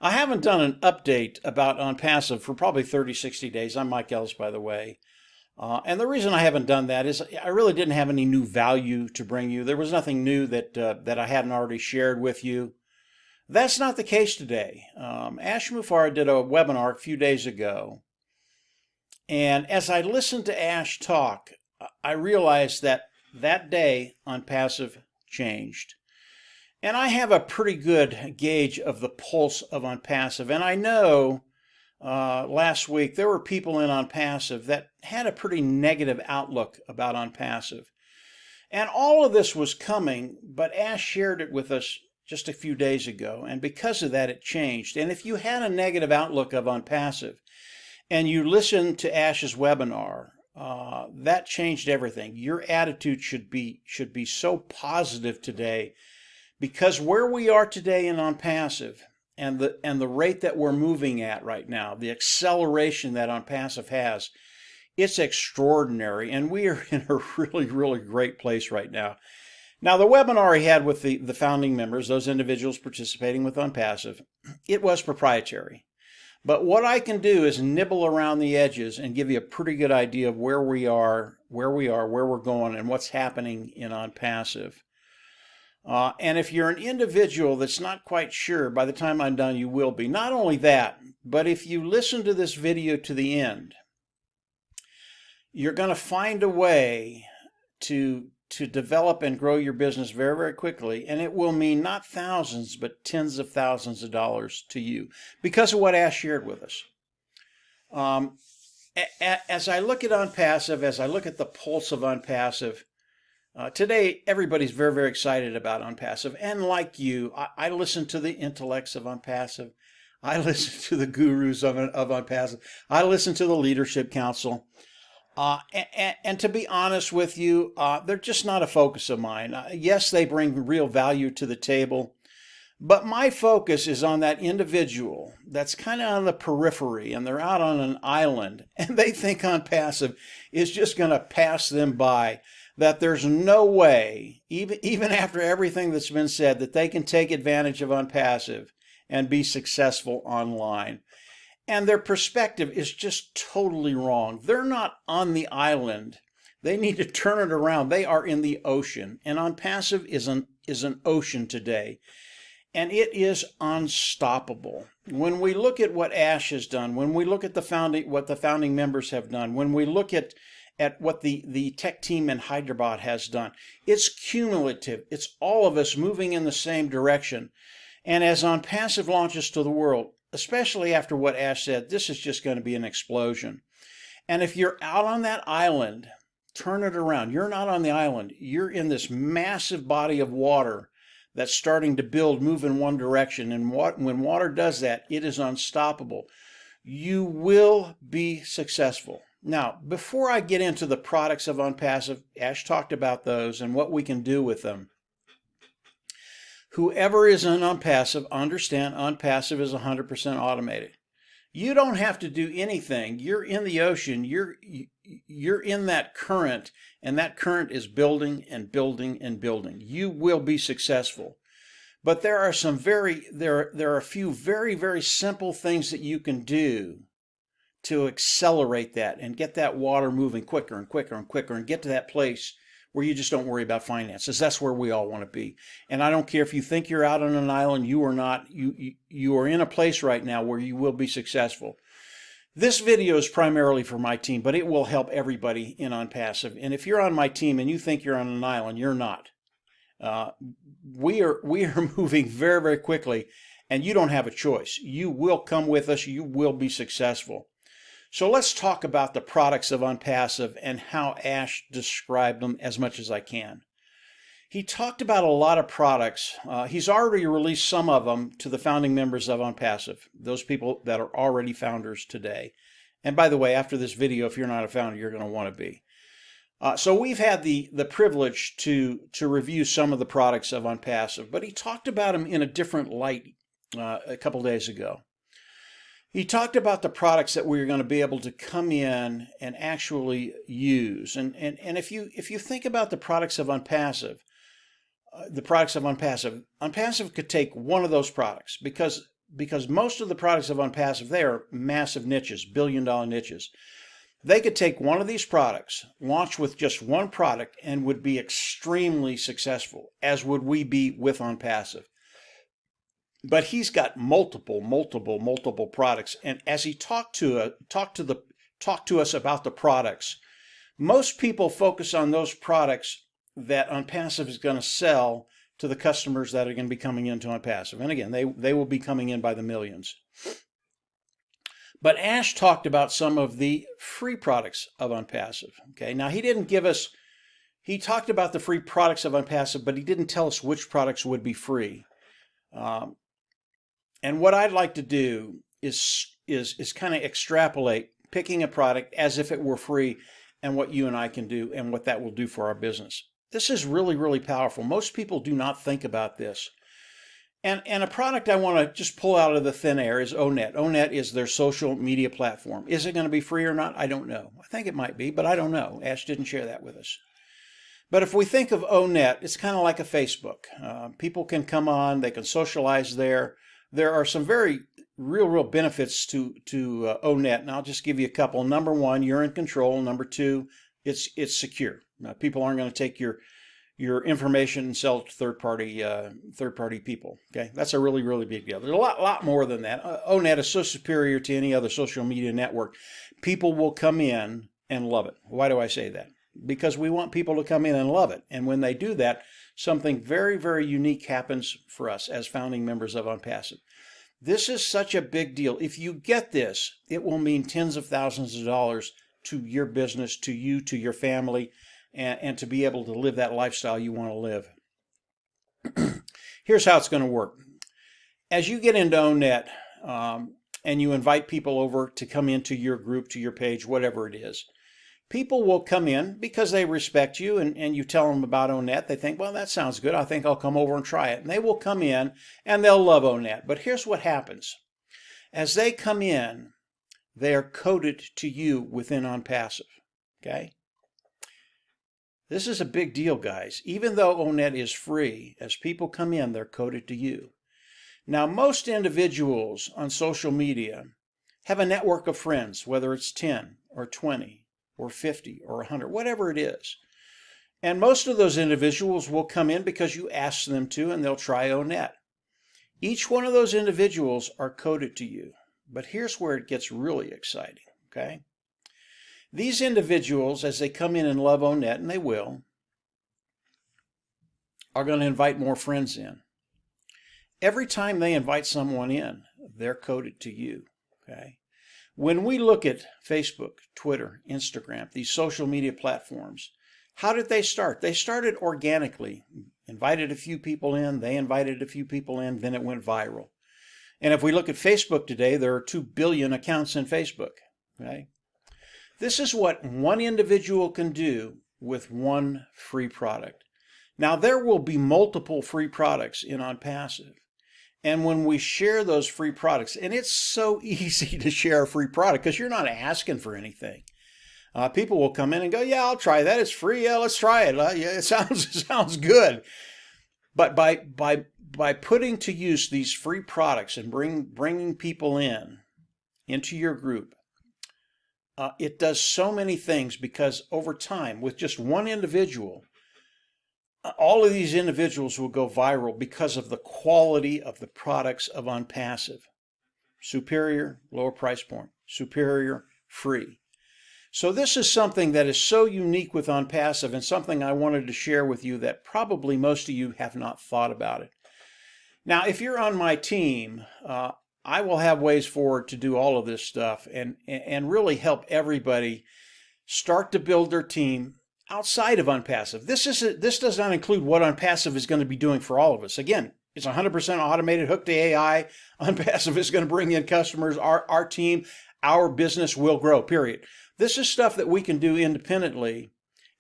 I haven't done an update about OnPassive for probably 30, 60 days. I'm Mike Ellis, by the way. And the reason I haven't done that is I really didn't have any new value to bring you. There was nothing new that I hadn't already shared with you. That's not the case today. Ash Mufareh did a webinar a few days ago. And as I listened to Ash talk, I realized that day OnPassive changed. And I have a pretty good gauge of the pulse of OnPassive. And I know last week there were people in OnPassive that had a pretty negative outlook about OnPassive. And all of this was coming, but Ash shared it with us just a few days ago. And because of that, it changed. And if you had a negative outlook of OnPassive and you listened to Ash's webinar, that changed everything. Your attitude should be so positive today, because where we are today in OnPassive and the rate that we're moving at right now, the acceleration that OnPassive has, it's extraordinary, and we are in a really, really great place right now. Now, the webinar he had with the founding members, those individuals participating with OnPassive, it was proprietary. But what I can do is nibble around the edges and give you a pretty good idea of where we're going, and what's happening in OnPassive. And if you're an individual that's not quite sure, by the time I'm done, you will be. Not only that, but if you listen to this video to the end, you're going to find a way to develop and grow your business very, very quickly. And it will mean not thousands, but tens of thousands of dollars to you because of what Ash shared with us. As I look at OnPassive, as I look at the pulse of OnPassive, today, everybody's very, very excited about OnPassive. And like you, I listen to the intellects of OnPassive. I listen to the gurus of OnPassive. I listen to the Leadership Council. And to be honest with you, they're just not a focus of mine. Yes, they bring real value to the table. But my focus is on that individual that's kind of on the periphery, and they're out on an island, and they think OnPassive is just going to pass them by. That there's no way, even after everything that's been said, that they can take advantage of OnPassive and be successful online. And their perspective is just totally wrong. They're not on the island. They need to turn it around. They are in the ocean. And OnPassive is an ocean today. And it is unstoppable. When we look at what Ash has done, when we look at what the founding members have done, when we look at what the tech team in Hyderabad has done. It's cumulative. It's all of us moving in the same direction. And as OnPassive launches to the world, especially after what Ash said, this is just going to be an explosion. And if you're out on that island, turn it around. You're not on the island. You're in this massive body of water that's starting to move in one direction. And when water does that, it is unstoppable. You will be successful. Now, before I get into the products of OnPassive, Ash talked about those and what we can do with them. Whoever is in OnPassive, understand OnPassive is 100% automated. You don't have to do anything. You're in the ocean. You're in that current, and that current is building and building and building. You will be successful. But there are a few very, very simple things that you can do to accelerate that and get that water moving quicker and quicker and quicker and get to that place where you just don't worry about finances. That's where we all want to be. And I don't care if you think you're out on an island, you are not. You are in a place right now where you will be successful. This video is primarily for my team, but it will help everybody in OnPassive. And if you're on my team and you think you're on an island, you're not. We are moving very, very quickly, and you don't have a choice. You will come with us. You will be successful. So let's talk about the products of OnPassive and how Ash described them as much as I can. He talked about a lot of products. He's already released some of them to the founding members of OnPassive, those people that are already founders today. And by the way, after this video, if you're not a founder, you're going to want to be. So we've had the privilege to review some of the products of OnPassive, but he talked about them in a different light a couple days ago. He talked about the products that we're going to be able to come in and actually use. And if you think about the products of OnPassive, OnPassive could take one of those products, because because most of the products of ONPASSIVE, they are massive niches, billion-dollar niches. They could take one of these products, launch with just one product, and would be extremely successful, as would we be with ONPASSIVE. But he's got multiple products, and as he talked to us about the products, most people focus on those products that ONPASSIVE is going to sell to the customers that are going to be coming into ONPASSIVE. And again, they will be coming in by the millions. But Ash talked about some of the free products of ONPASSIVE. Okay, now he talked about the free products of ONPASSIVE, but he didn't tell us which products would be free. And what I'd like to do is kind of extrapolate picking a product as if it were free and what you and I can do and what that will do for our business. This is really powerful. Most people do not think about this. And a product I want to just pull out of the thin air is ONET. ONET is their social media platform. Is it going to be free or not? I don't know. I think it might be, but I don't know. Ash didn't share that with us. But if we think of ONET, it's kind of like a Facebook. People can come on, they can socialize there. There are some very real benefits to ONET, and I'll just give you a couple. Number one, you're in control. Number two, it's secure. Now, people aren't going to take your information and sell it to third party people. Okay, that's a really big deal. There's a lot more than that. ONET is so superior to any other social media network. People will come in and love it. Why do I say that? Because we want people to come in and love it. And when they do that, something very unique happens for us as founding members of ONPASSIVE. This is such a big deal. If you get this, it will mean tens of thousands of dollars to your business, to you, to your family, and to be able to live that lifestyle you want to live. Here's how it's going to work. As you get into ONET and you invite people over to come into your group, to your page, whatever it is, people will come in because they respect you and you tell them about ONET. They think, well, that sounds good. I think I'll come over and try it. And they will come in and they'll love ONET. But here's what happens. As they come in, they are coded to you within ONPASSIVE. Okay? This is a big deal, guys. Even though ONET is free, as people come in, they're coded to you. Now, most individuals on social media have a network of friends, whether it's 10 or 20 or 50 or 100, whatever it is. And most of those individuals will come in because you ask them to, and they'll try ONET. Each one of those individuals are coded to you. But here's where it gets really exciting, okay? These individuals, as they come in and love ONET, and they will, are going to invite more friends in. Every time they invite someone in, they're coded to you, okay? When we look at Facebook, Twitter, Instagram, these social media platforms, how did they start? They started organically. Invited a few people in, they invited a few people in, then it went viral. And if we look at Facebook today, there are 2 billion accounts in Facebook, okay? This is what one individual can do with one free product. Now, there will be multiple free products in ONPASSIVE. And when we share those free products, and it's so easy to share a free product because you're not asking for anything. People will come in and go, yeah, I'll try that. It's free. Yeah, let's try it. Yeah, it sounds good. But by putting to use these free products and bringing people into your group, it does so many things because over time, with just one individual, all of these individuals will go viral because of the quality of the products of ONPASSIVE. Superior, lower price point. Superior, free. So this is something that is so unique with ONPASSIVE and something I wanted to share with you that probably most of you have not thought about it. Now, if you're on my team, I will have ways forward to do all of this stuff and really help everybody start to build their team outside of ONPASSIVE. This does not include what ONPASSIVE is going to be doing for all of us. Again, it's 100% automated, hooked to AI. ONPASSIVE is going to bring in customers. Our team, our business will grow, period. This is stuff that we can do independently,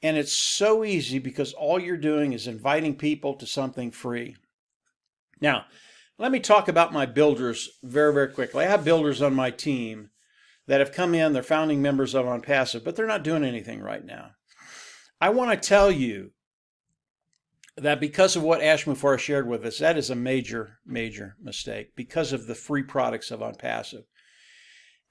and it's so easy because all you're doing is inviting people to something free. Now, let me talk about my builders very quickly. I have builders on my team that have come in, they're founding members of ONPASSIVE, but they're not doing anything right now. I want to tell you that because of what Ash Mufareh shared with us, that is a major, major mistake because of the free products of ONPASSIVE.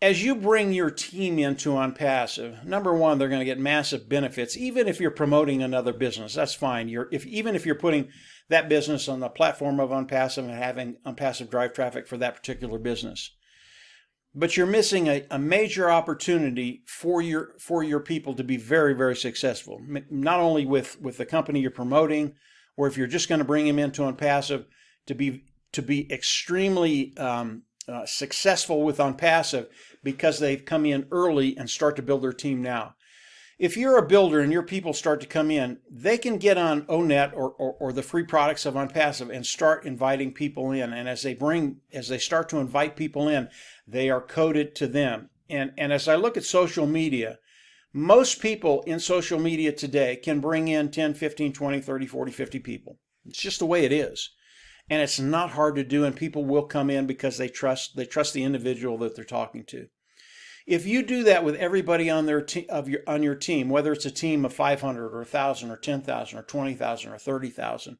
As you bring your team into ONPASSIVE, number one, they're going to get massive benefits. Even if you're promoting another business, that's fine. Even if you're putting that business on the platform of ONPASSIVE and having ONPASSIVE drive traffic for that particular business. But you're missing a major opportunity for your people to be very, very successful. Not only with the company you're promoting, or if you're just going to bring them into ONPASSIVE, to be extremely successful with ONPASSIVE because they've come in early and start to build their team now. If you're a builder and your people start to come in, they can get on ONET or the free products of ONPASSIVE and start inviting people in. And as they start to invite people in, they are coded to them. And as I look at social media, most people in social media today can bring in 10, 15, 20, 30, 40, 50 people. It's just the way it is. And it's not hard to do, and people will come in because they trust the individual that they're talking to. If you do that with everybody on your team, whether it's a team of 500 or 1,000 or 10,000 or 20,000 or 30,000,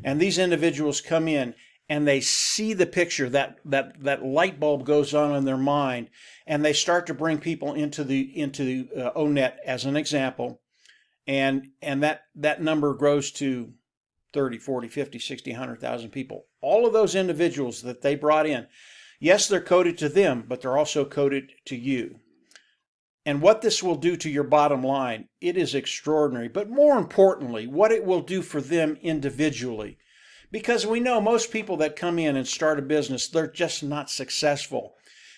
and these individuals come in and they see the picture, that light bulb goes on in their mind, and they start to bring people into the ONET as an example, and that number grows to 30, 40, 50, 60, 100,000 people. All of those individuals that they brought in, yes, they're coded to them, but they're also coded to you. And what this will do to your bottom line, it is extraordinary. But more importantly, what it will do for them individually. Because we know most people that come in and start a business, they're just not successful.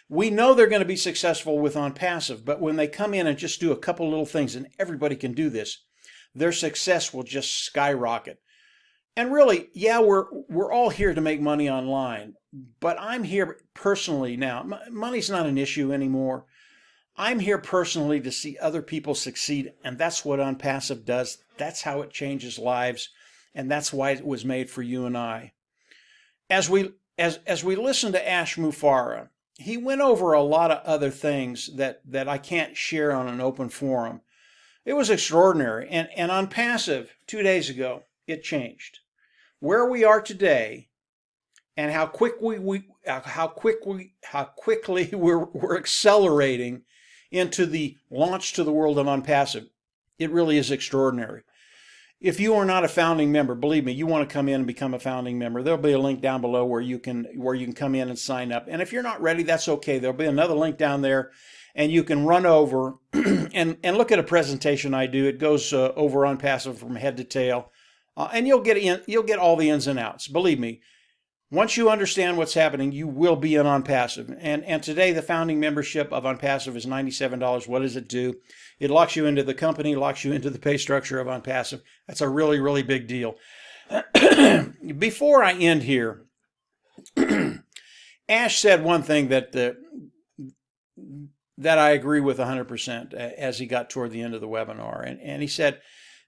We know they're going to be successful with ONPASSIVE, but when they come in and just do a couple little things, and everybody can do this, their success will just skyrocket. And really, yeah, we're all here to make money online, but I'm here personally now. Money's not an issue anymore. I'm here personally to see other people succeed, and that's what ONPASSIVE does. That's how it changes lives, and that's why it was made for you and I. As we listen to Ash Mufareh, he went over a lot of other things that I can't share on an open forum. It was extraordinary, and ONPASSIVE 2 days ago, it changed. Where we are today, and how quickly we're accelerating into the launch to the world of ONPASSIVE, it really is extraordinary. If you are not a founding member, believe me, you want to come in and become a founding member. There'll be a link down below where you can come in and sign up. And if you're not ready, that's okay. There'll be another link down there, and you can run over and look at a presentation I do. It goes over ONPASSIVE from head to tail. And you'll get all the ins and outs. Believe me, once you understand what's happening, you will be in ONPASSIVE. And today, the founding membership of ONPASSIVE is $97. What does it do? It locks you into the company, locks you into the pay structure of ONPASSIVE. That's a really, really big deal. Before I end here, Ash said one thing that I agree with 100% as he got toward the end of the webinar. And he said,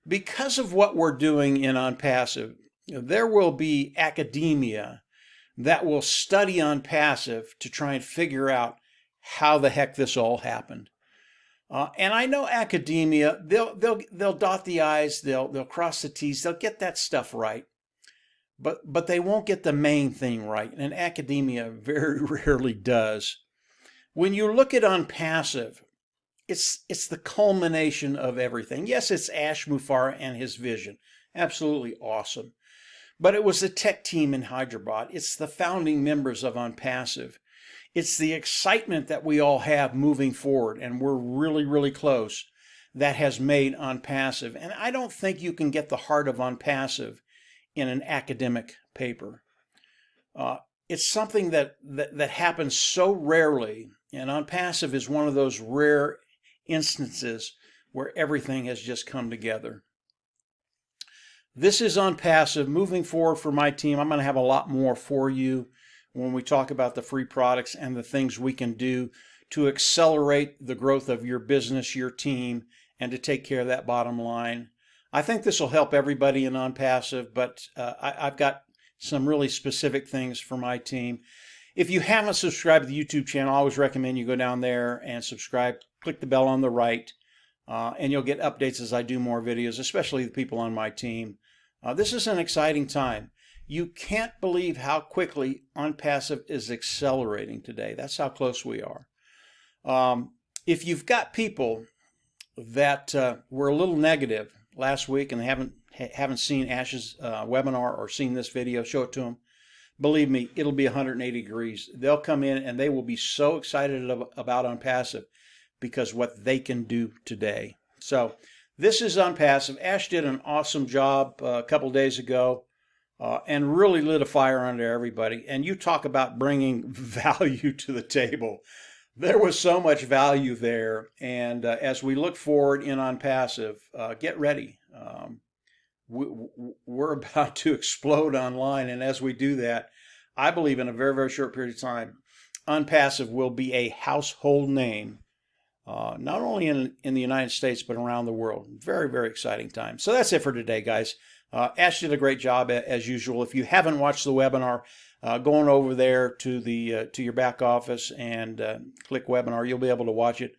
because of what we're doing in ONPASSIVE, there will be academia that will study ONPASSIVE to try and figure out how the heck this all happened. And I know academia, they'll dot the I's, they'll cross the T's, they'll get that stuff right, but they won't get the main thing right. And academia very rarely does. When you look at ONPASSIVE, it's the culmination of everything. Yes, it's Ash Mufareh and his vision. Absolutely awesome. But it was the tech team in Hyderabad. It's the founding members of ONPASSIVE. It's the excitement that we all have moving forward, and we're really, really close, that has made ONPASSIVE. And I don't think you can get the heart of ONPASSIVE in an academic paper. It's something that happens so rarely, and ONPASSIVE is one of those rare instances where everything has just come together. This is ONPASSIVE. Moving forward for my team, I'm going to have a lot more for you when we talk about the free products and the things we can do to accelerate the growth of your business, your team, and to take care of that bottom line. I think this will help everybody in ONPASSIVE, but I've got some really specific things for my team. If you haven't subscribed to the YouTube channel, I always recommend you go down there and subscribe. Click the bell on the right, and you'll get updates as I do more videos, especially the people on my team. This is an exciting time. You can't believe how quickly ONPASSIVE is accelerating today. That's how close we are. If you've got people that were a little negative last week and they haven't seen Ash's webinar or seen this video, show it to them. Believe me, it'll be 180 degrees. They'll come in and they will be so excited about ONPASSIVE because what they can do today. So this is ONPASSIVE. Ash did an awesome job a couple days ago and really lit a fire under everybody. And you talk about bringing value to the table. There was so much value there. And as we look forward in ONPASSIVE, get ready. We're about to explode online. And as we do that, I believe in a very, very short period of time, ONPASSIVE will be a household name, not only in the United States, but around the world. Very, very exciting time. So that's it for today, guys. Ash did a great job as usual. If you haven't watched the webinar, going over there to your back office and click webinar, you'll be able to watch it.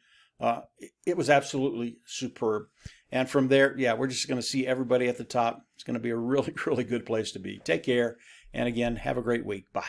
It was absolutely superb. And from there, yeah, we're just going to see everybody at the top. It's going to be a really, really good place to be. Take care. And again, have a great week. Bye.